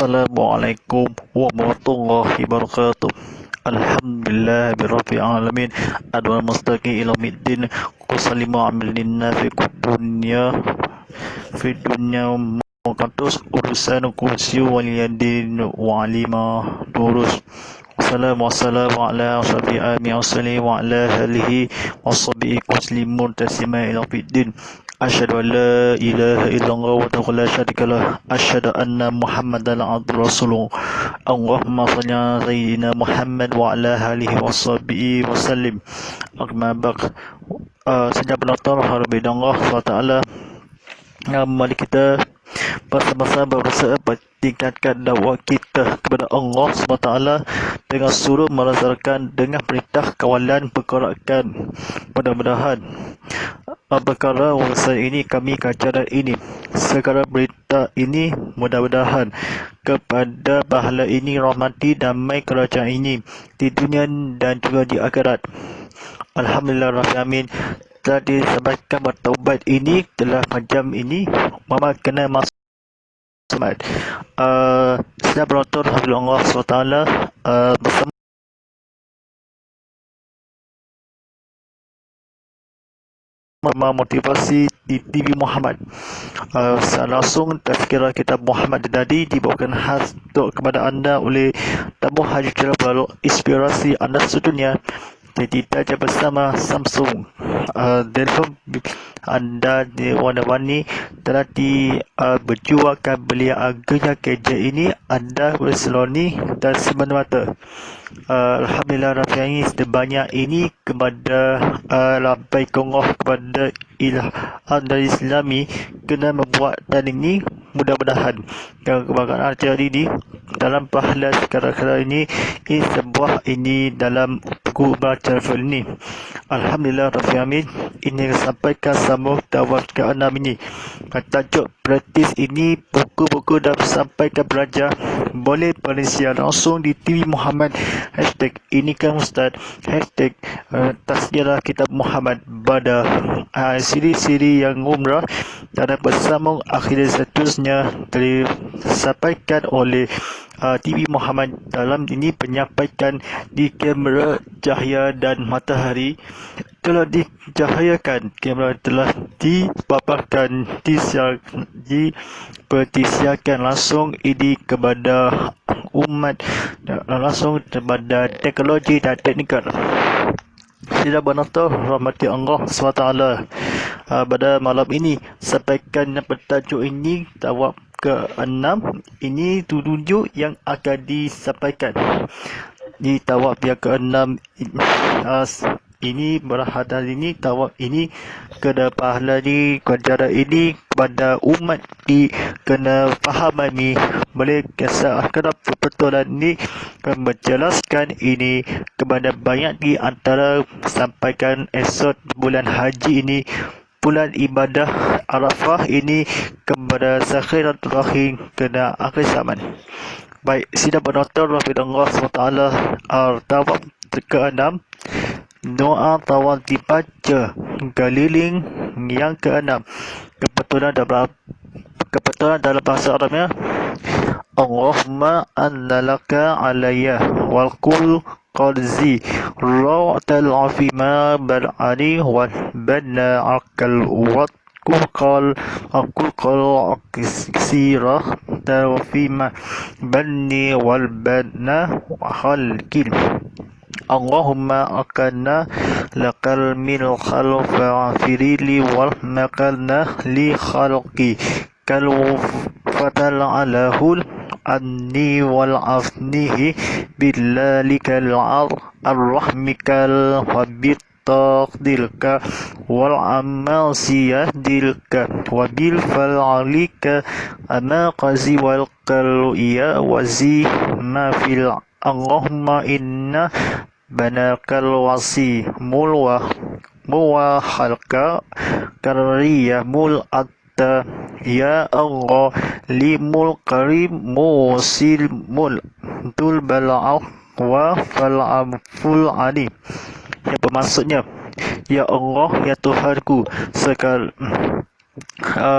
Assalamualaikum warahmatullahi wabarakatuh. Alhamdulillah birabbil alamin. Adwal mustaqim ila middin. Qusalimu amilina fi dunya muqaddas urusan kursi waliyadin wa alima durus. Wassalamu ala ashabi amin wa ala alihi wa sahbihi muslimun taslima ila fiddin. Asyhadu an la ilaha illallah wa la syarika lah. Asyhadu anna Muhammadan abduhu rasuluh. Allahumma shalli ala sayyidina Muhammad wa ala alihi wa sahbihi wa sallim. Amma ba'd. Sejak penonton hadirin Allah SWT, mari kita bersama-sama berusaha tingkatkan dakwah kita kepada Allah SWT dengan suruh merasakan dengan perintah kawalan pergerakan. Mudah-mudahan perkara urusan ini kami kacaran ini segala berita ini mudah-mudahan kepada bahala ini rahmati damai kerajaan ini di dunia dan juga di akhirat. Alhamdulillah Rabbil Alamin. Telah disampaikan bertaubat ini telah macam ini mama kena masuk sedang penonton Allah SWT bersama motivasi di TV Muhammad. Langsung tazkirah kitab Muhammad tadi dibawakan khas kepada anda oleh tamu haji Jalal inspirasi anda sedunia. Jadi kita bersama Samsung. Telefon anda di warna-warni telah berjuangkan beli harganya gadget ini anda berseloni dan semata-mata. Alhamdulillah Rabbil Alamin, sebanyak ini kepada lampai kongoh kepada ilham dari Islami kena membuat dan ini mudah-mudahan kebanggaan terjadi di dalam pahala sekarang ini sebuah ini dalam buku baca ini. Alhamdulillah Rabbil Alamin, ini disampaikan sama dakwah ke-6 ini. Tajuk praktis ini buku-buku dah disampaikan belajar boleh penelitian langsung di TV Muhammad. Hashtag ini kan Ustaz, hashtag tazkirah kitab Muhammad pada siri-siri yang umrah dan bersambung akhir seterusnya disampaikan oleh TV Muhammad. Dalam ini penyampaikan di kamera cahaya dan matahari telah dicahayakan, kamera telah dipaparkan, dipertisiakan langsung ini kepada umat langsung kepada teknologi dan teknikal. Tidak penonton rahmati Allah SWT, pada malam ini sampaikan bertajuk ini tawab ke-6 ini tujuh yang akan disampaikan di tawab yang ke-6 ini berhadap ini tawab ini kena pahala ni kejaran ini kepada umat di kena faham ini boleh kisah kerap perbetulan ni menjelaskan ini kepada banyak di antara sampaikan esok bulan haji ini, bulan ibadah Arafah ini kepada sakhirat rahim kena akhir zaman. Baik, sidang penonton rahmatullah SWT, tawab ke-6 doa tawab dibaca keliling yang ke-6. Kebetulan dalam bahasa Arabnya Allahumma annalaka alayya wal kul qalzi raw'atal afima bal'ani wal banna akal wat kul aksirah tawfima banni wal banna khalqil. Allahumma akanna lakal min khalfa firili wal makanna li khalqi kal fatal alahul anni wal afnihi billalikal ar-rahmikal wabit taqdilka wal amal siyahdilka wabil fal'alika ama qazi wal qal'iya wazi ma fil. Allahumma inna banakal wasi mulwa khalqa karriya mul atta ya Allah limul karim musil mul tul bala'ah wa fal'aful alim. Yang bermaksudnya, ya Allah, ya Tuhanku,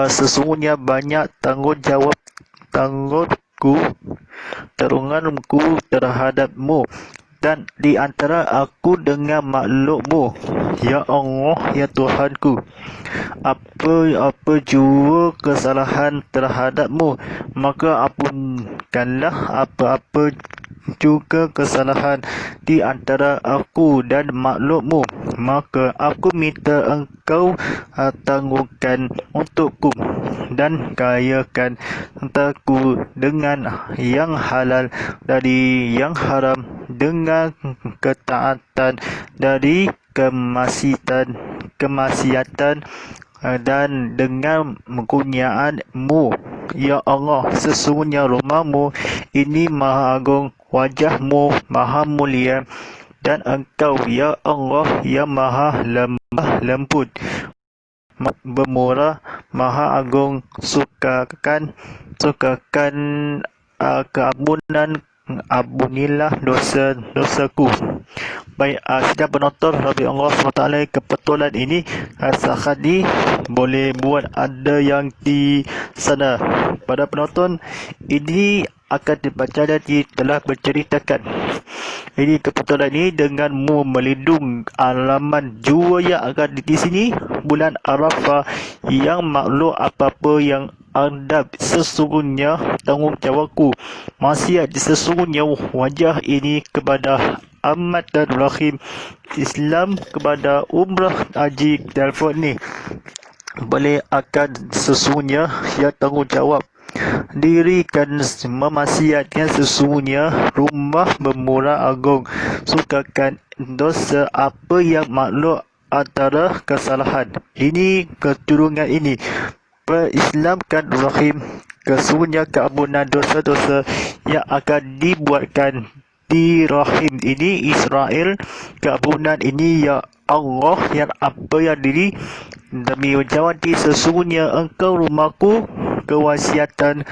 sesungguhnya banyak tanggungjawab terunganku terhadapmu dan di antara aku dengan makhlukmu, ya Allah, ya Tuhanku. Apa jua kesalahan terhadapmu, maka ampunkanlah apa-apa juga kesalahan di antara aku dan makhlukmu, maka aku minta engkau tangguhkan untukku dan kayakan aku dengan yang halal dari yang haram, dengan ketaatan dari kemaksiatan dan dengan kekurniaanmu, ya Allah. Sesungguhnya rumahmu ini maha agung, wajahmu maha mulia, dan engkau, ya Allah, yang maha lembut, bermurah, maha agung, sukakan keampunan, ampunilah dosa-dosaku. Baik, sidang penonton, Rabbi Allah SWT, kebetulan ini Sakhadi boleh buat ada yang di sana. Pada penonton, ini akan dibaca dan telah berceritakan. Ini kebetulan ini denganmu melindung alaman jua yang akan di sini bulan Arafah, yang makhluk apa-apa yang anda sesungguhnya tanggungjawabku, maksiat sesungguhnya wajah ini kepada amat dan rahim, Islam kepada umrah haji telefon ni boleh akan sesungguhnya yang tanggungjawab dirikan memaksiatkan sesungguhnya rumah bermurah agung, sukakan dosa apa yang makhluk antara kesalahan ini keturunan ini, berislamkan rahim, kesungguhnya keampunan dosa-dosa yang akan dibuatkan di rahim ini Israel, keampunan ini ya Allah, yang apa yang diri demi jawati sesungguhnya engkau rumahku, kewasiatan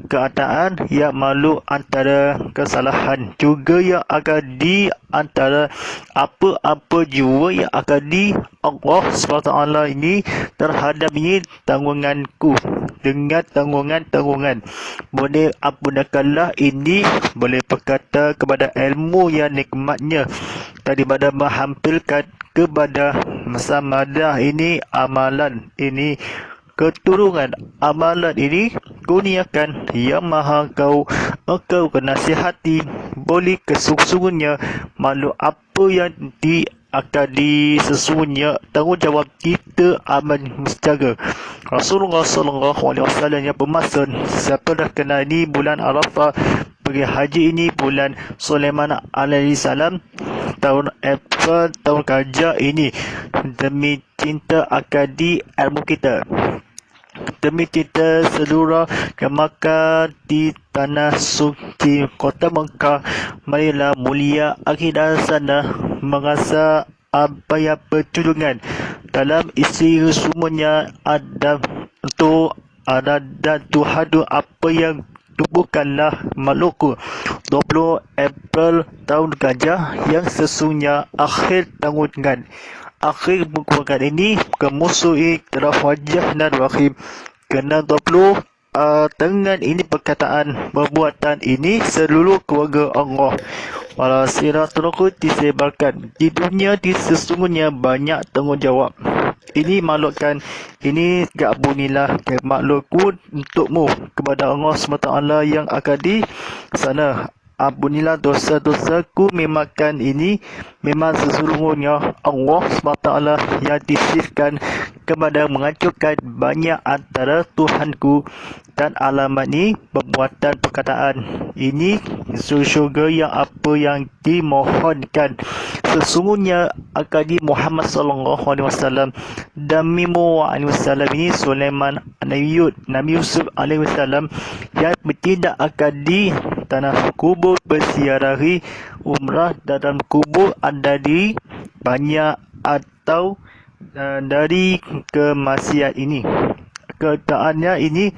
keadaan yang malu antara kesalahan juga yang akan di antara apa-apa jua yang akan di Allah SWT ini terhadap ini tanggunganku dengan tanggungan boleh ampunkanlah ini, boleh berkata kepada ilmu yang nikmatnya daripada menghampirkan kepada samadah ini amalan ini keturunan amalan ini kurniakan yang maha engkau kenasihati, boleh kesungguhnya makhluk apa yang akan sesungguhnya tanggungjawab kita aman menjaga. Rasulullah SAW yang bermaksud, siapa dah kenal ini bulan Arafah pergi haji ini bulan Sulaiman alaihissalam tahun April tahun gajah ini, demi cinta akadi ilmu kita, demi cinta seluruh ke Makkah di tanah suci kota Mekah, marilah mulia akidah sana merasa apa yang pertulungan dalam isi semuanya ada dan Tuhadu apa yang tubuhkanlah makhlukku 20 April tahun gajah yang sesungguhnya akhir tanggungan. Akhir bukan ini kemusuhi terhadap wajah dan rahim. Kena 20 dengan ini perkataan perbuatan ini seluruh keluarga Allah. Walasiratulku disebarkan di dunia di sesungguhnya banyak tanggungjawab. Ini makhlukkan ini gak bunilah ke makhlukku untukmu kepada Allah SWT yang akan di sana. Ampunilah dosa-dosaku, memangkan ini memang sesungguhnya Allah SWT yang disifkan kepada menghancurkan banyak antara Tuhanku dan alamat ini perbuatan perkataan ini syurga yang apa yang dimohonkan sesungguhnya akadi Muhammad SAW dan Mimu SAW ini Sulaiman Nabi Yusuf SAW yang bertindak akadi tanah kubur bersiarahi umrah dalam kubur ada di banyak atau dari kemaksiat ini. Keadaannya ini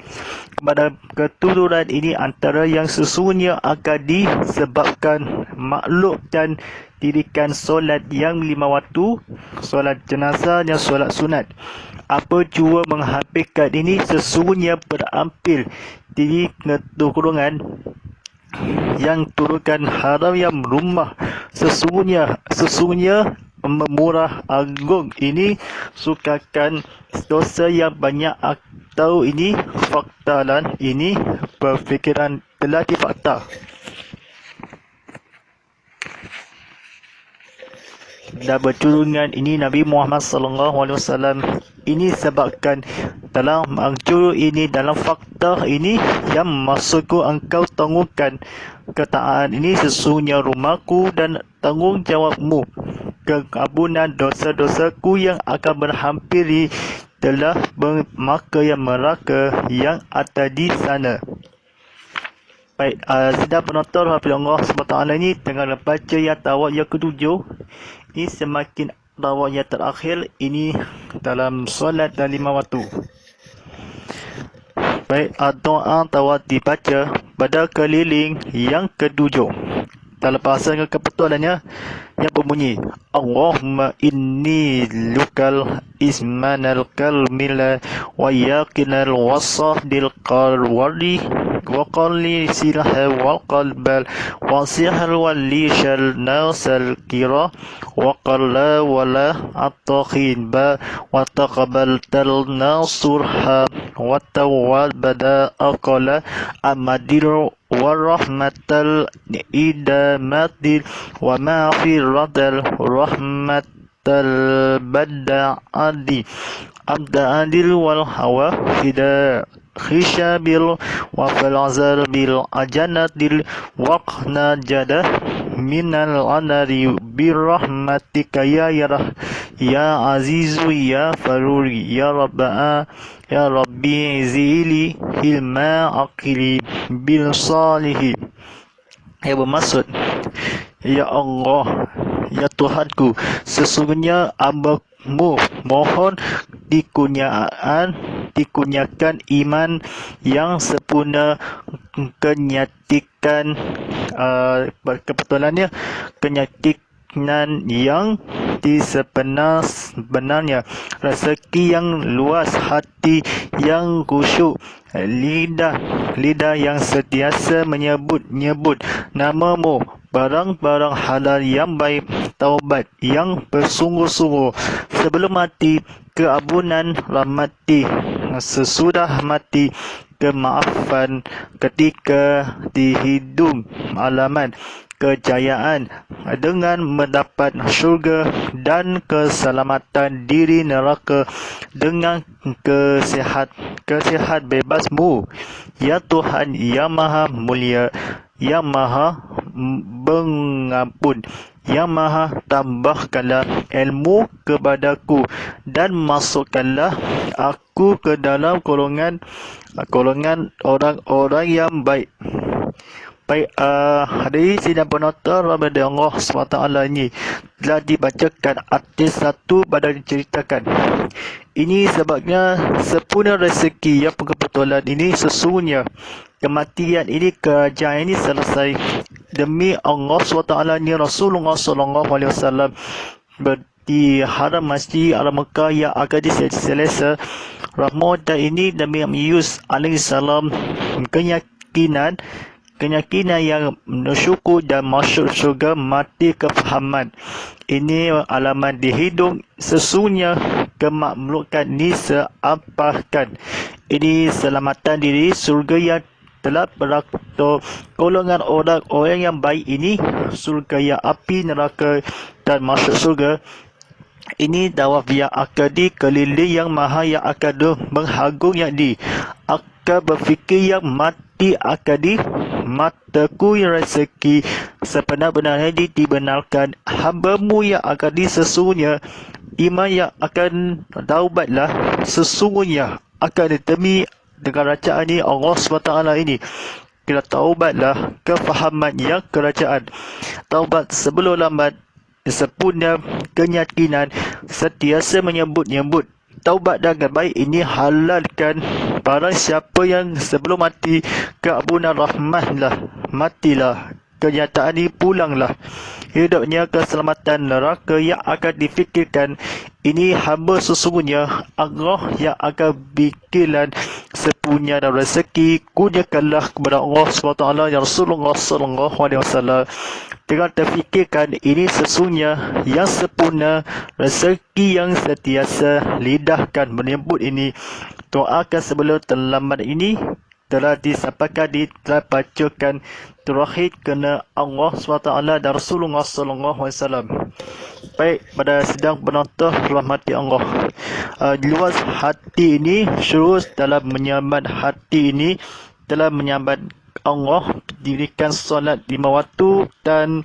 kepada keturunan ini antara yang sesungguhnya akan disebabkan makhluk dan dirikan solat yang 5 waktu, solat jenazah dan solat sunat. Apa jua menghampirkan ini sesungguhnya berampil diri keturunan yang turunkan haram yang rumah sesungguhnya memurah agung ini sukakan dosa yang banyak atau ini fakta dan ini berfikiran telah difakta. Dan berturungan ini Nabi Muhammad SAW ini sebabkan dalam mangcuru ini dalam fakta ini yang maksudku engkau tanggungkan ketaatan ini sesungguhnya rumahku dan tanggungjawabmu keampunan dosa-dosaku yang akan berhampiri telah maka yang meraka yang ada di sana. Baik, sidang penonton Allah SWT ini tengah baca yang tawak yang ketujuh. Ini semakin tawak yang terakhir ini dalam solat dan 5 waktu. Baik, doa tawak dibaca pada keliling yang ketujuh. Dalam bahasa kebetulannya yang berbunyi Allahumma inni lukal ismanal kalmila wa yakinal wasahdil qarwari wa qalli silha wal qalbal wa sihal walishal nasal kira wa qalla wala attaqin ba wa taqabaltal nasurha wa tawal bada aqala amadil warahmatal idamatil wa ma'firatal rahmatal bada'adi abda'adil wal hawa fida khishabil wa falazal bil ajanatil waqna jadah minal anari birrahmatika ya ya azizu ya faruri ya rabbi zili hilma akili bil salihi. Yang bermaksud, ya Allah, ya Tuhanku, sesungguhnya hamba-Mu mohon dikunyakan iman yang sempurna, kenyatikan kebetulannya kenyatikan yang sebenar-benarnya, rezeki yang luas, hati yang khusyuk, lidah yang sentiasa menyebut nama-Mu, barang-barang halal yang baik, taubat yang bersungguh-sungguh sebelum mati, keampunan rahmati sesudah mati, kemaafan ketika di hidung, alamat kejayaan dengan mendapat syurga dan keselamatan diri neraka dengan kesihat bebas-Mu. Ya Tuhan yang Maha Mulia, yang Maha Pengampun, yang Maha tambahkanlah ilmu kepadaku dan masukkanlah aku ke dalam golongan orang-orang yang baik. Baik, hadirin sidang penonton Allah SWT ini telah dibacakan artis satu pada diceritakan. Ini sebabnya sempurna rezeki yang kebetulan ini sesungguhnya kematian ini, kerajaan ini selesai. Demi Allah SWT ini Rasulullah SAW di haram masjid Al-Mekah yang akan diselesa Ramadan ini demi Yus alaihissalam keyakinan yang syukur dan masuk syurga mati kefahaman. Ini alamat di hidung sesungguhnya kemakmulukan ni seampahkan. Ini selamatan diri surga yang telah berlaku. Golongan orang-orang yang baik ini surga yang api neraka dan masuk surga. Ini dawaf yang akadi keliling yang maha yang akadu menghagung yang di akad berfikir yang mati akadi mataku yang rezeki sebenar-benarnya dibenarkan hamba-Mu yang akadi sesungguhnya iman yang akan taubatlah sesungguhnya akan ditemi dengan kerajaan ini Allah SWT ini. Kita taubatlah kefahaman yang kerajaan, taubat sebelum lambat, sempurna keyakinan, sentiasa menyebut taubat dengan baik ini halalkan. Barang siapa yang sebelum mati keampunan rahmatlah, matilah kenyataan ini pulanglah hidupnya keselamatan neraka yang akan difikirkan. Ini hamba sesungguhnya Allah yang akan bikiran sepunya dan rezeki kurniakanlah kepada Allah SWT ya Rasulullah SAW. Dengan terfikirkan ini sesungguhnya yang sempurna, rezeki yang sentiasa, lidahkan menyebut ini. Doakan sebelum terlambat ini telah disampaikan, dibacakan terakhir kena Allah SWT dan Rasulullah SAW. Baik, pada sidang penonton rahmati Allah, luas hati ini, syurus dalam menyambat hati ini telah menyambat Allah, dirikan solat 5 waktu dan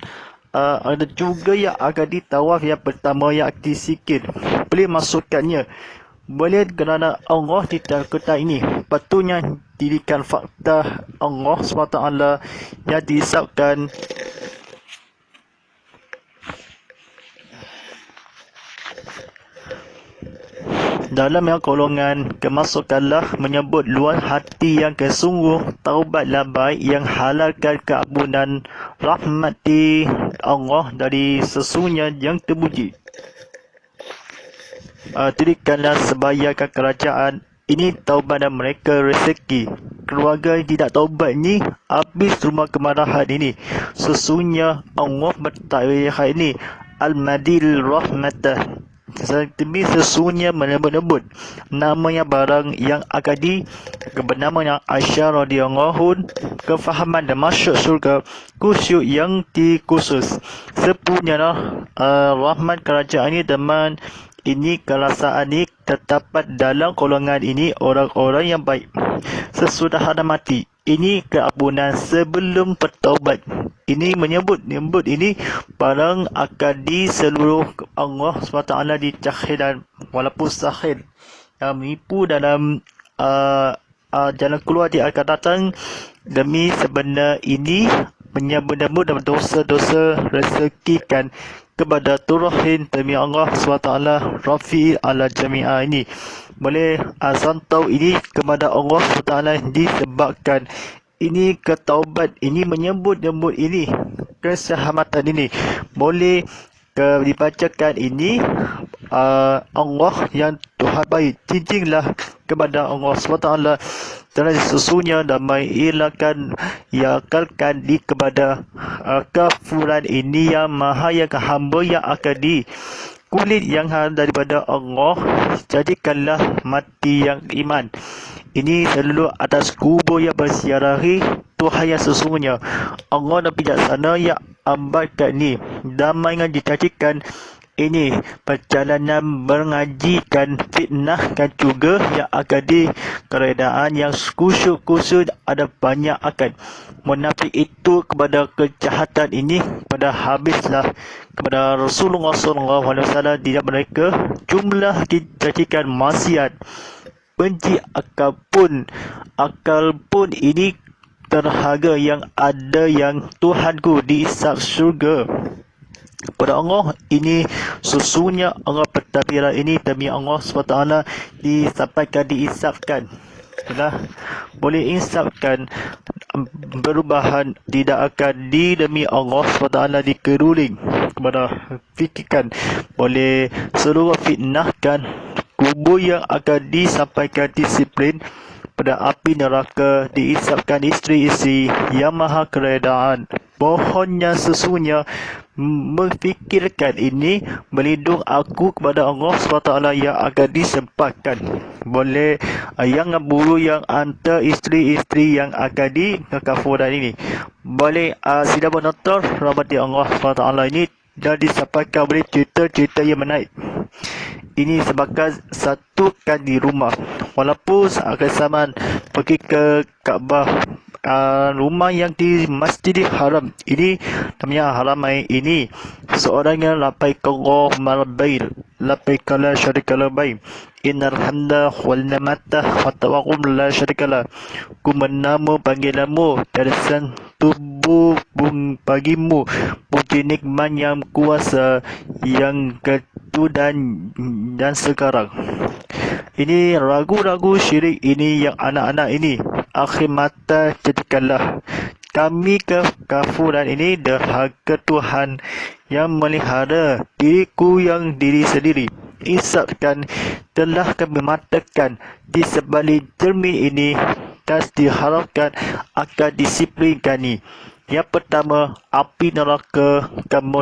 ada juga yang akan ditawaf yang pertama yang disikir. Boleh masukkannya, boleh kerana Allah ditakutan ini. Patutnya dirikan fakta Allah SWT yang dihisapkan dalam yang golongan kemasukanlah menyebut luas hati yang kesungguh, taubatlah baik yang halalkan keampunan rahmati Allah dari sesungguhnya yang terpuji. Dirikanlah sebayakan kerajaan ini taubat dan mereka rezeki. Keluarga yang tidak taubat ini habis rumah kemarahan ini. Sesungguhnya Allah bertakwil ini Al-Madil Rahmatah. Demi sesungguhnya menyebut namanya barang yang akadi, bernama yang Aisyah radhiyallahu kefahaman dan masuk surga, khusyuk yang dikhusus. Sepunyanya rahmat kerajaan ini teman ini, kerasaan ini terdapat dalam golongan ini orang-orang yang baik. Sesudah ada mati ini keampunan sebelum bertaubat. Ini menyebut ini barang akadi seluruh Allah SWT dicakhiran walaupun sahil menipu dalam jalan keluar dia akan datang. Demi sebenar ini menyebut dalam dosa-dosa rezekikan kepada turahin demi Allah SWT Rafi ala jami'ah ini. Boleh santau ini kepada Allah SWT disebabkan ini ketaubat ini menyebut ini keselamatan ini. Boleh dibacakan ini Allah yang Tuhan baik, cincinglah kepada Allah SWT dan sesungguhnya damai ilakan yakalkan di kepada kafuran ini yang maha yang hamba yang akadi kulit yang daripada Allah. Jadikanlah mati yang iman ini selalu atas kubur yang bersiarahi Tuhan yang sesungguhnya Allah dan bijaksana yang ambarkan ini. Damai yang dicacikan ini perjalanan mengajikan fitnahkan juga yang akadi keredaan yang kusut ada banyak akan munafik itu kepada kejahatan ini pada habislah kepada Rasulullah SAW tidak mereka jumlah dicacikan maksiat benci akal pun ini terhaga yang ada yang Tuhanku dihisap syurga. Pada Allah ini sesungguhnya Allah bertakbiran ini demi Allah SWT disampaikan dihisapkan. Boleh insapkan perubahan tidak akan demi Allah SWT dikeruling kepada fikirkan. Boleh seluruh fitnahkan kubur yang akan disampaikan disiplin pada api neraka dihisapkan isteri-isteri yang maha keredaan. Mohonnya sesungguhnya memfikirkan ini melindung aku kepada Allah SWT yang akan disempatkan. Boleh yang buru yang antara isteri-isteri yang akan di kekafuran ini. Boleh sidang penonton rahmati Allah SWT ini dan disampaikan boleh cerita-cerita yang menaik. Ini sebagai satukan di rumah walaupun kesamaan pergi ke Kaabah, rumah yang di Masjidil Haram ini namanya haramai ini seorang yang labbaik Allahumma labbaik labbaik la syarika labbaik innal hamda wal ni'mata wa tawakkul la syarika la. Ku menamu panggilanmu dari tubuh bagimu puji nikmat yang kuasa yang ketu dan sekarang. Ini ragu-ragu syirik ini yang anak-anak ini akhir mata jadikanlah kami kekafuran ini derhaka Tuhan yang melihara diriku yang diri sendiri. isapkan telah kami matakan di sebalik cermin ini dan diharapkan akan disiplinkan. Yang pertama, api neraka kamu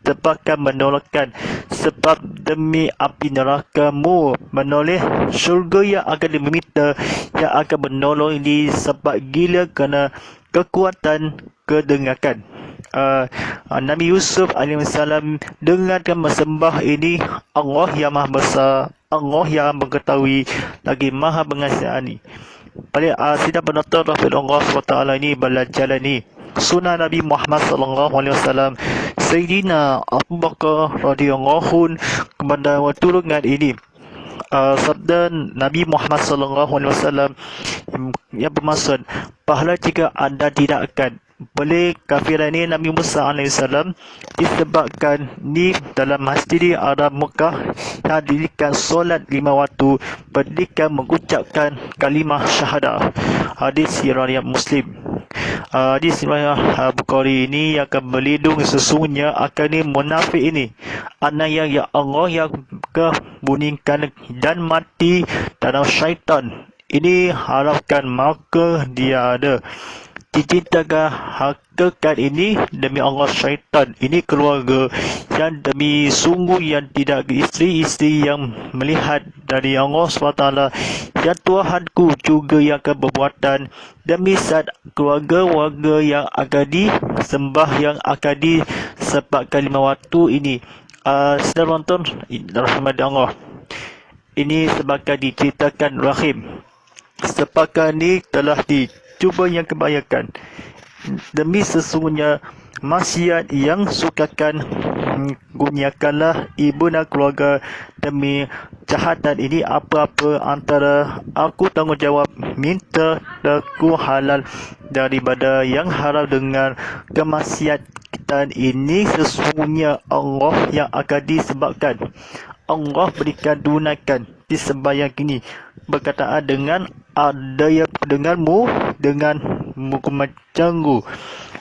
terpakar menolakkan, sebab demi api nerakamu menoleh syurga yang akan diminta, yang akan menolong ini sebab gila kerana kekuatan kedengakan. Nabi Yusuf AS dengarkan mesembah ini Allah yang Maha Besar, Allah yang mengetahui lagi Maha Mengasihani. Paling sidang penonton Rasulullah SWT ini belajar ni sunnah Nabi Muhammad SAW. Sayyidina Abu Bakar radhiyallahu kepada turungan ini sabda Nabi Muhammad SAW yang bermaksud pahala jika anda tidak akan boleh kafiran ini Nabi Musa AS disebabkan ni dalam masjid Arab Mekah yang dirikan solat 5 waktu berdirikan mengucapkan kalimah syahadah. Hadis riwayat Muslim. Hadis riwayat Bukhari ini akan berlindung sesungguhnya akan ni munafik ini anak yang ya Allah yang kebuningkan dan mati dalam syaitan ini harapkan maka dia ada dicintakan hakikat ini demi Allah syaitan ini keluarga yang demi sungguh yang tidak isteri-isteri yang melihat dari Allah SWT yang Tuhanku juga yang akan berbuatan demi saat keluarga-warga yang akan disembah yang akan disebabkan 5 waktu ini. Sedang nonton rahmat Allah ini sebabkan diceritakan rahim sebabkan ni telah cuba yang kebanyakan demi sesungguhnya maksiat yang sukakan guniakanlah ibu dan keluarga demi jahatan ini apa-apa antara aku tanggungjawab minta aku halal daripada yang haram dengan kemaksiatan ini sesungguhnya Allah yang akan disebabkan Allah berikan dunakan di sembahyang ini berkataan dengan ada yang denganmu dengan hukuman canggu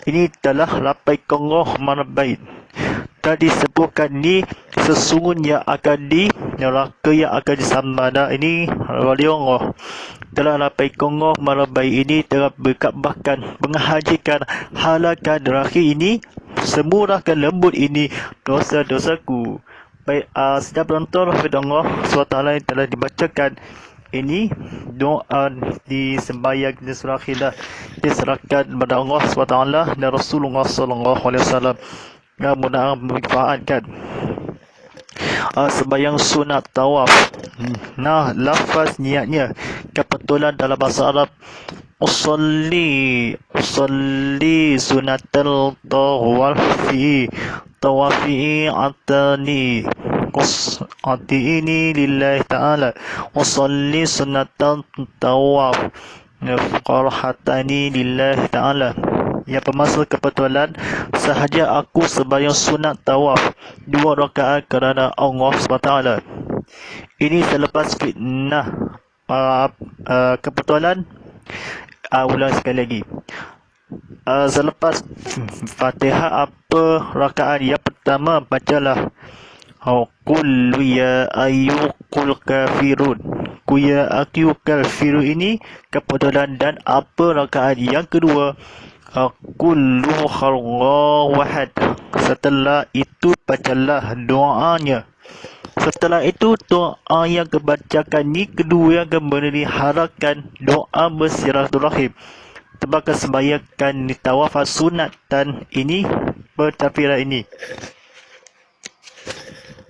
ini telah lapaikan Allah mana baik tadi disebutkan ni sesungguhnya akan di neraka yang akan disambada ini wali Allah telah lapaikan Allah mana baik ini telah berkabahkan menghajikan halakan terakhir ini semurahkan lembut ini dosa-dosaku. Baik, setiap penonton Allah SWT yang telah dibacakan ini doa di sembahyang di surah khilah diserahkan kepada Allah SWT dan Rasulullah SAW. Mudah-mudahan bermanfaatkan. Sembahyang sunat tawaf. Nah, lafaz niatnya kebetulan dalam bahasa Arab usalli sunatal tawafi atani ini lillahi ta'ala usalli sunnatan tawaf qarhatani lillahi ta'ala yang bermaksud kebetulan sahaja aku sembahyang sunat tawaf 2 rakaat kerana Allah SWT. Ini selepas fitnah kebetulan ulang sekali lagi. Selepas Fatihah apa rakaat yang pertama bacalah qul ya ayyuhal kafirun. Qul ya ayyuhal kafirun ini kebetulan dan apa rakaat yang kedua qul huwallahu ahad. Setelah itu bacalah doanya. Setelah itu doa yang kebacakan ni kedua yang kembali harakan doa bersirahturahim. Terbakar sembahyangkan di tawaf sunatan ini bertafirah ini.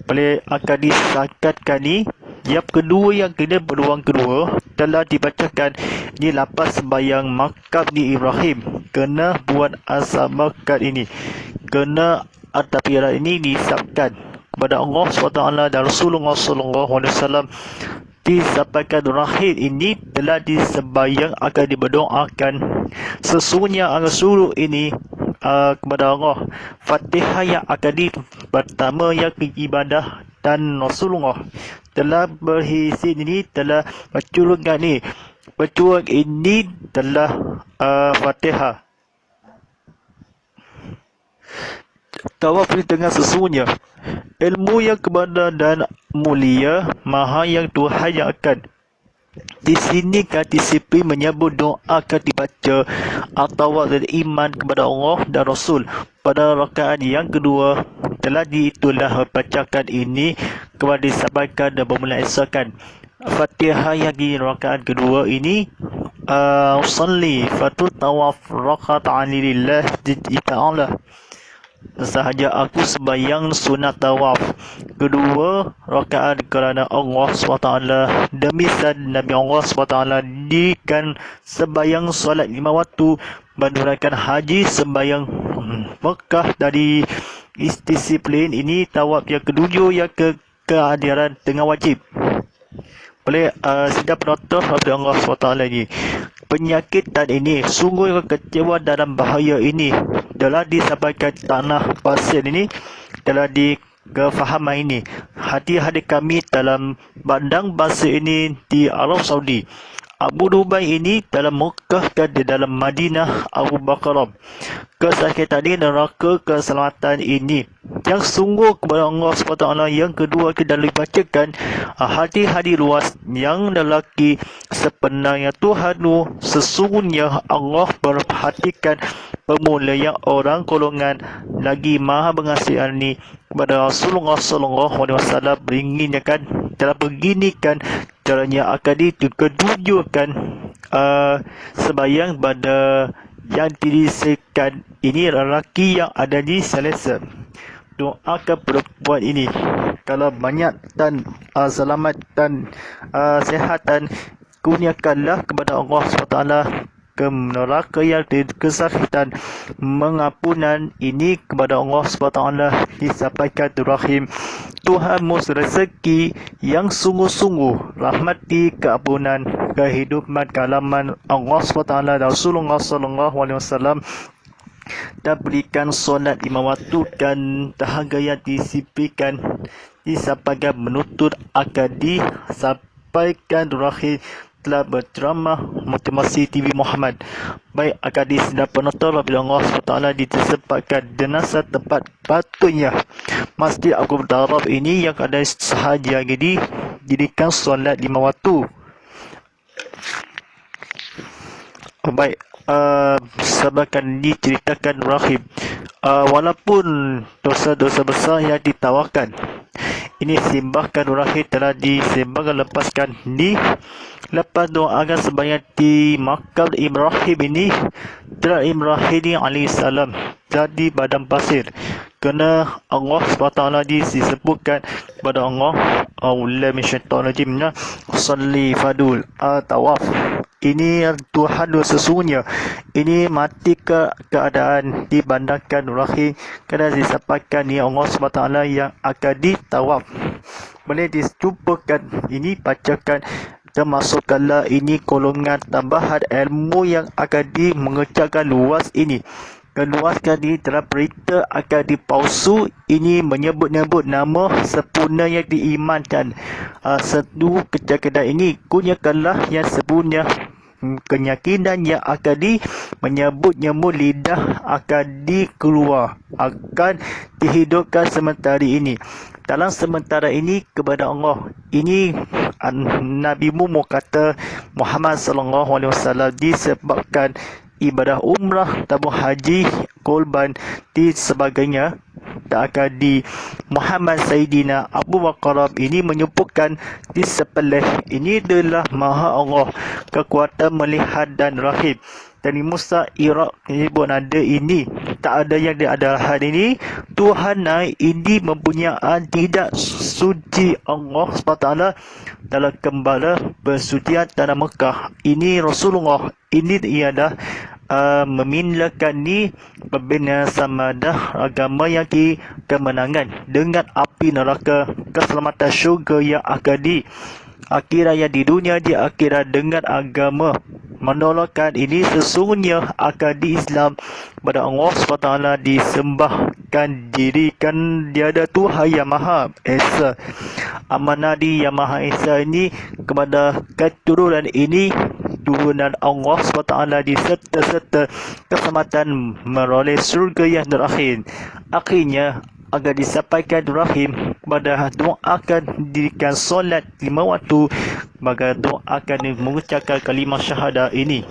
Boleh akan disakatkan ni yang kedua yang kena peluang kedua telah dibacakan ni lapas sembahyang makam di Ibrahim kena buat asal makat ini kena tafirah ini disabkan kepada Allah SWT dan Rasulullah SAW disampaikan rahim ini telah disembahyang akan diberdoakan sesungguhnya Rasul ini kepada Allah Fatihah yang akan pertama yang ibadah dan Rasulullah telah berhisi ini telah bercurungan ni bercurung ini telah Fatihah tawaf dengan sesungguhnya ilmu yang kepada dan mulia, maha yang Tuhan yang akan. Di sini kan disiplin menyebut doa akan dibaca atau dan iman kepada Allah dan Rasul. Pada rakaat yang kedua telah itulah bacakan ini kepada disampaikan dan bermula esakan. Fatihah yang di rakaat kedua ini usalli fatul tawaf raka'atan lillah ta'ala. Sahaja aku sembahyang sunat tawaf kedua rakaat kerana Allah SWT, demi Nabi Allah SWT dikan sembahyang solat 5 waktu, menunaikan haji sembahyang Mekah dari disiplin ini tawaf yang ketujuh yang kehadiran tengah wajib. Boleh sidang penonton oleh Allah SWT ini. Penyakitan ini sungguh kecewa dalam bahaya ini telah disampaikan tanah pasir ini telah kefahaman ini. Hati-hati kami dalam bandang pasir ini di Arab Saudi. Abu Dubai ini dalam Mekah dan di dalam Madinah Abu Bakar. Kesakitan ini neraka keselamatan ini yang sungguh kepada Allah SWT. Yang kedua kita dibacakan hati-hati luas yang lelaki sebenarnya Tuhan sesungguhnya Allah perhatikan pemuliaan orang golongan lagi maha mengasihani kepada Rasulullah SAW beringinnya kan cara begini kan caranya akan ditujukan sembahyang pada yang dirisekan ini lelaki yang ada di Selesa. Doakan perempuan ini kalau banyak dan selamat dan sehatan kurniakanlah kepada Allah SWT ke neraka yang kesakitan mengampunan ini kepada Allah SWT disampaikan rahim Tuhanmu rezeki yang sungguh-sungguh rahmati keampunan kehidupan kalaman Allah SWT dan Rasulullah SAW dan berikan solat 5 waktu dan dahaga yang disipikan disampaikan menuntut akan disampaikan rahim telah berceramah motivasi TV Muhammad. Baik akadis dan penonton apabila Allah SWT disempatkan jenazah tempat patutnya Masjid Abu Darab ini yang ada sahaja jadi dirikan solat 5 waktu. Baik sebabkan diceritakan rahim walaupun dosa-dosa besar yang ditawarkan ini simbahkan rahim telah disembahkan lepaskan di lepas doakan sembahyang di makam Ibrahim ini telah Ibrahim alaihissalam jadi badan pasir kerana Allah SWT disebutkan kepada Allah A'udzubillahi minasyaitonirrajim salli fadul tawaf ini Tuhan sesungguhnya ini mati keadaan dibandangkan rahim kerana disampaikan ni Allah SWT yang akan ditawaf boleh dijumpakan ini bacakan termasukkanlah ini golongan tambahan ilmu yang akan mengejarkan luas ini keluaskan ini telah berita akan dipalsu ini menyebut-nyebut nama sempurna yang diimankan seluruh kejagaan ini kunyakanlah yang sempurna keyakinan yang akan menyebut-nyebut lidah akan dikeluar akan dihidupkan sementara ini dalam sementara ini kepada Allah ini Nabi Muhammad kata Muhammad SAW disebabkan ibadah umrah tabung haji korban di sebagainya tak akan di Muhammad Sayyidina Abu Bakar ini menyebutkan di sebelah ini adalah maha Allah kekuatan melihat dan rahim dan di Musa Iraq ibu nada ini tak ada yang diadalah ini Tuhan ini mempunyai tidak suci Allah SWT dalam kembala bersucian tanah Mekah ini Rasulullah ini ialah memindahkan ni pembinaan dah agama yang kemenangan dengan api neraka keselamatan syurga yang akan di akhirat yang di dunia di akhirat dengan agama menolakkan ini sesungguhnya akan di Islam kepada Allah SWT disembahkan dirikan tiada Tuhan yang Maha Esa amanadi yang Maha Esa ini kepada keturunan ini turunan Allah SWT diserta-serta keselamatan meroleh surga yang terakhir. Akhirnya agar disampaikan rahim, kepada doakan dirikan solat 5 waktu, maka doakan mengucapkan kalimah syahadah ini.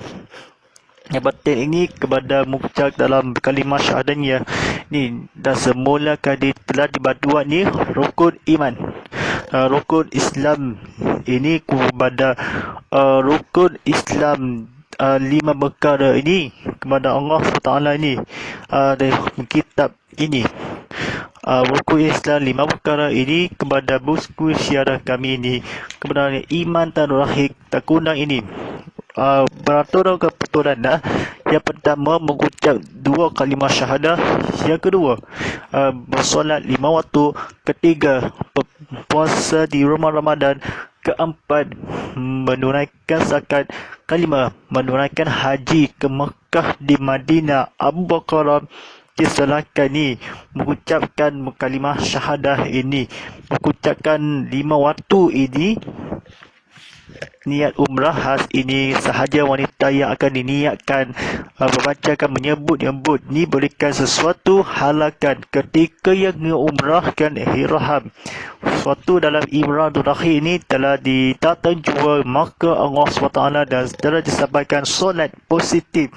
Yang penting ini kepada mengucap dalam kalimah syahadahnya ni, dan semula kali telah dibuat ni rukun iman, rukun Islam ini kepada rukun Islam, 5 perkara ini kepada Allah SWT ini, dari kitab ini, rukun Islam 5 perkara ini kepada buku syiarah kami ini, kepada iman dan rahim takunang ini. Peraturan kebetulan yang pertama mengucap 2 kalimah syahadah, yang kedua bersolat 5 waktu, ketiga puasa di Ramadan, keempat menunaikan zakat, kelima menunaikan haji ke Mekah di Madinah. Abu Bakar disalahkan ni mengucapkan kalimah syahadah ini, mengucapkan 5 waktu ini. Niat umrah khas ini sahaja wanita yang akan diniatkan membacakan menyebut-nyebut ni berikan sesuatu halakan ketika yang umrahkan ihram. Suatu dalam Imranul Rahim ini telah ditata jua, maka Allah SWT dan telah disampaikan solat positif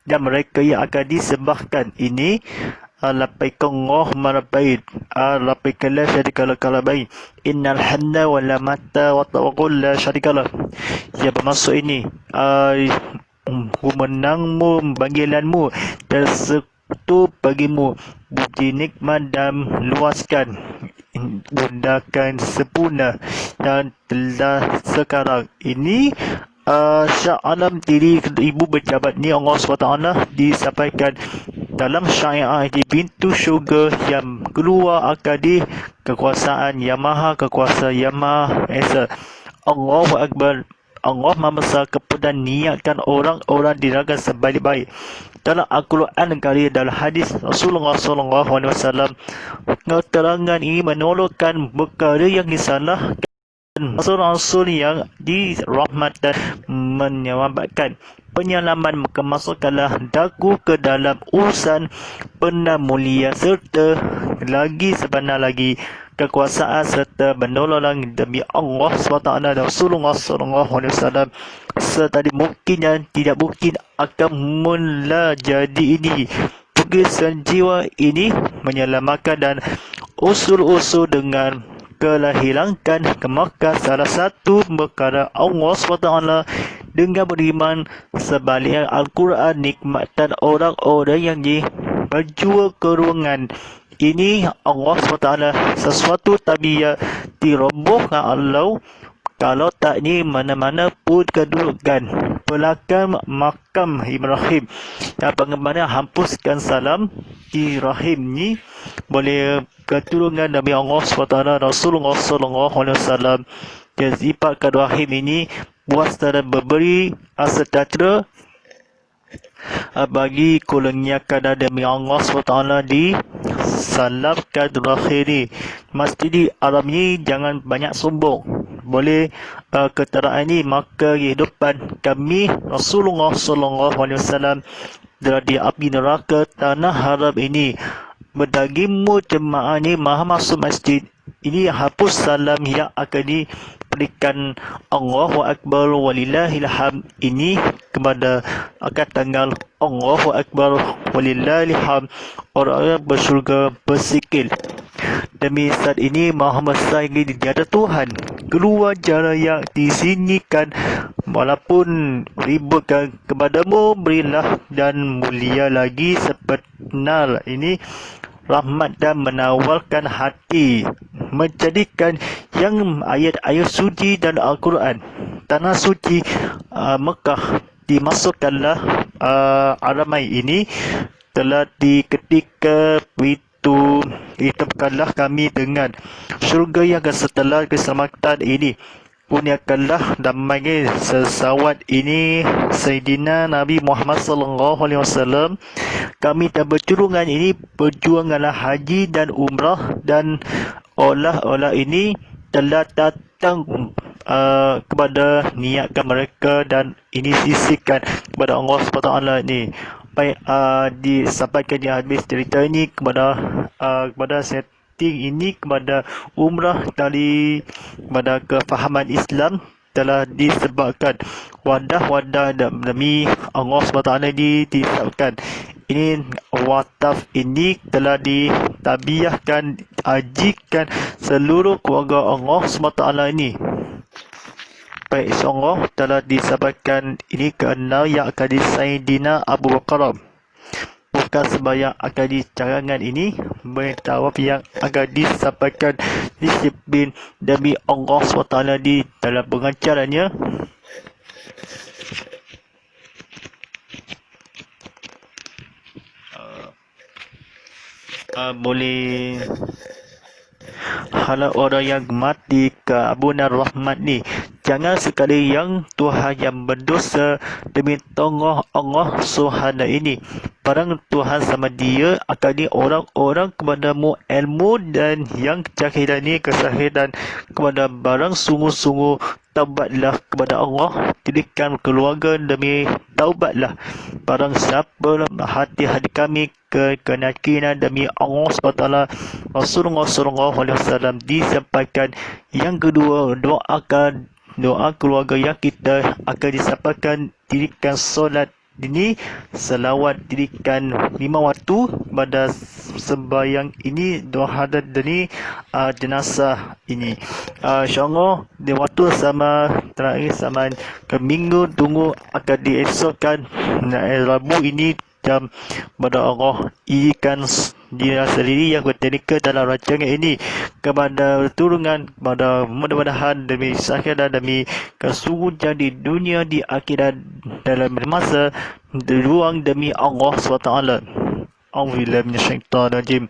dan mereka yang akan disembahkan ini labbaik Allahumma labbaik, labbaik la syarika lak labbaik, innal hamda wa la mata wa tawakkul la syarika lak. Ya, bermaksud ini memenangmu, panggilanmu dan sekutu bagimu, budi nikmat dan luaskan, gunakan sempurna dan telah sekarang ini syak alam diri ibu berjabat ni Allah SWT disampaikan dalam syariat di pintu syurga yang keluar akan di kekuasaan yang maha kekuasa, yang maha esa. Allahu Akbar, Allah Maha Besar, kepada niatkan orang-orang di neraka sebaik-baik. Dalam Al-Quran kali dalam hadis Rasulullah SAW, keterangan ini menolakkan perkara yang disalahkan Rasul-Rasul yang dirahmatkan, menyelamatkan penyelaman, maka masukkanlah daku ke dalam urusan benda mulia serta lagi sebenar lagi kekuasaan serta menolong demi Allah SWT dan Rasulullah SAW serta mungkin dan tidak mungkin akan mula jadi ini. Tugasan jiwa ini menyelamatkan dan usul-usul dengan hilangkan kemakan salah satu perkara Allah SWT dengan beriman. Sebaliknya Al-Quran nikmatan orang-orang yang berjua ke ruangan ini Allah SWT sesuatu tabiat dirobohkan Allah. Kalau tak ni mana-mana pun kedudukan belakang makam Ibrahim dan bagaimana hapuskan salam di rahim ni boleh keturunan Nabi Allah SWT Rasulullah SAW. Dan sifat rahim ini buat secara memberi sejahtera bagi kurniakan demi Allah SWT di salamkan rahim ni. Mesti di alam ni jangan banyak sombong. Boleh keteraan ini maka kehidupan kami Rasulullah SAW telah di api neraka tanah haram ini. Berdagimu jemaah ini maha masuk masjid ini hapus salam yang akan diberikan Allahu Akbar walillahil hamd ini kepada akan tanggal Allahu Akbar walillahil hamd orang bersyurga bersikil. Demi saat ini Muhammad Sayyid di hadapan Tuhan keluar jalan yang disinikan walaupun ributkan kepadamu berilah dan mulia lagi sebenar ini rahmat dan menawarkan hati menjadikan yang ayat-ayat suci dan Al-Quran tanah suci Mekah dimasukkanlah aramai ini telah di ketika itu hitapkanlah kami dengan syurga yang setelah keselamatan ini. Kurniakanlah damai sesawat ini Sayyidina Nabi Muhammad SAW. Kami dan berjulungan ini perjuanganlah haji dan umrah dan olah-olah ini telah datang kepada niatkan mereka dan ini sisihkan kepada Allah SWT ini. baik disampaikan di habis cerita ini kepada setting ini kepada umrah kepada kefahaman Islam telah disebabkan wadah-wadah demi Allah SWT disebabkan. Ini wakaf ini telah ditabiahkan ajikan seluruh keluarga Allah SWT ini. Baik, insyaAllah telah disebabkan ini kerana yang akan Sayyidina Abu Bakar bukan sembahyang akan di carangan ini bertawaf yang akan disampaikan disiplin demi Allah SWT di dalam pengajarannya. Boleh hala orang yang mati ke abunan rahmat ni, jangan sekali yang Tuhan yang berdosa demi tongah Allah Subhanahu ini. Barang Tuhan sama dia akan ni orang-orang kepadamu ilmu dan yang kejahilan ni kesahidan kepada barang sungguh-sungguh taubatlah kepada Allah, dirikan keluarga demi taubatlah. Barang siapa hati-hati kami keyakinan demi Allah SWT, Rasulullah SAW disampaikan. Yang kedua, doa keluarga yang kita akan disampaikan, dirikan solat ini, selawat, dirikan 5 waktu pada sembahyang ini, doa hadat ini, jenazah ini. InsyaAllah di waktu sama terakhir sama ke minggu tunggu akan diesokkan Rabu ini jam pada Allah ikan dia sendiri yang berteknika dalam rancangan ini kepada turungan kepada mudah-mudahan demi sakit demi kesuruhan di dunia di akhirat dalam masa ruang demi Allah SWT. A'udzubillahi minasyaitonirrajim.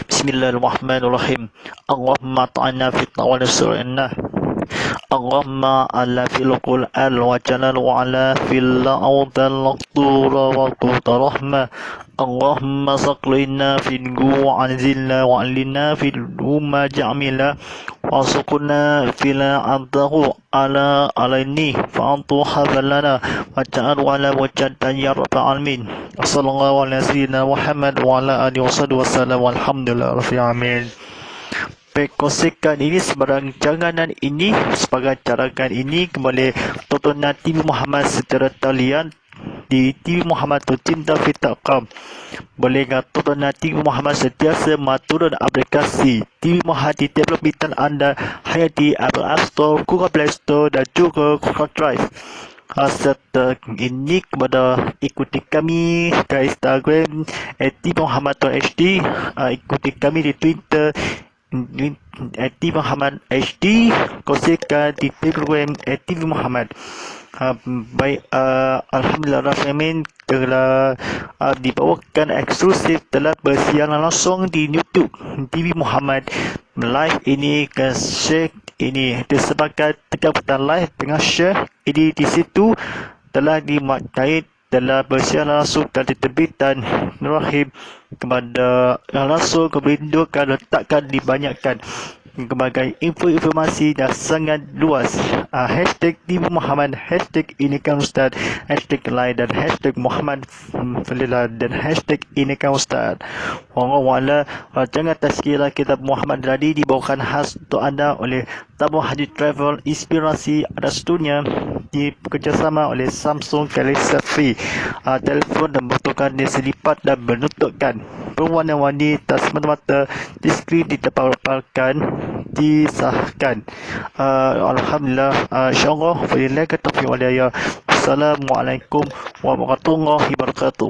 Bismillahirrahmanirrahim. Allahumma ta'ana fi tawal sur'inna. Allahumma ala fil Qur'an wa jalal wa ala fil awdal laqtura wa quta rahmah. Allahumma saqlina fil gu'a anzilna wa alina fil umma ja'mila wa suqna fil antahu ala alaini fa'antu habalana wa ja'al wa ala wajatan ya rabbal alamin. Sallallahu ala sayyidina Muhammad wa ala alihi wa sahbihi wa sallam walhamdulillah rabbil alamin. Kongsikan ini sebarang janganan ini sebagai carangan ini kembali tontonan TV Muhammad secara talian di TV Muhammad Tercinta Fitaqam. Boleh tontonan TV Muhammad sentiasa maturun aplikasi TV Muhammad di tablet pintar anda hanya di Apple App Store, Google Play Store dan juga Google Drive. Serta ini kepada ikuti kami ke Instagram TV Muhammad HD, ikuti kami di Twitter TV Muhammad HD, kongsikan di Telegram TV Muhammad. Baik, alhamdulillah Rahman telah dibawakan eksklusif telah bersiaran langsung di YouTube TV Muhammad. Live ini ke share ini disebabkan tekan live dengan share ini di situ telah dimaknai telah bersiaran langsung dan diterbitan Rahim kepada langsung keberindukan letakkan dibanyakkan sebagai informasi dah sangat luas. Hashtag TV Muhammad, hashtag ini kan Ustaz, hashtag lain dan hashtag Muhammad Falillah dan hashtag ini kan Ustaz. Wallahu jangan tazkirah kitab Muhammad tadi dibawakan khas untuk anda oleh Tabung Haji Travel Inspirasi Atas Dunia bekerjasama oleh Samsung Galaxy Free. Telefon dan bentukan dia selipat dan benutupkan berwarna-warni tak semata-mata di skrin ditempelkan disahkan. Alhamdulillah, insyaAllah. Wabillahi taufiq wal hidayah. Assalamualaikum warahmatullahi wabarakatuh.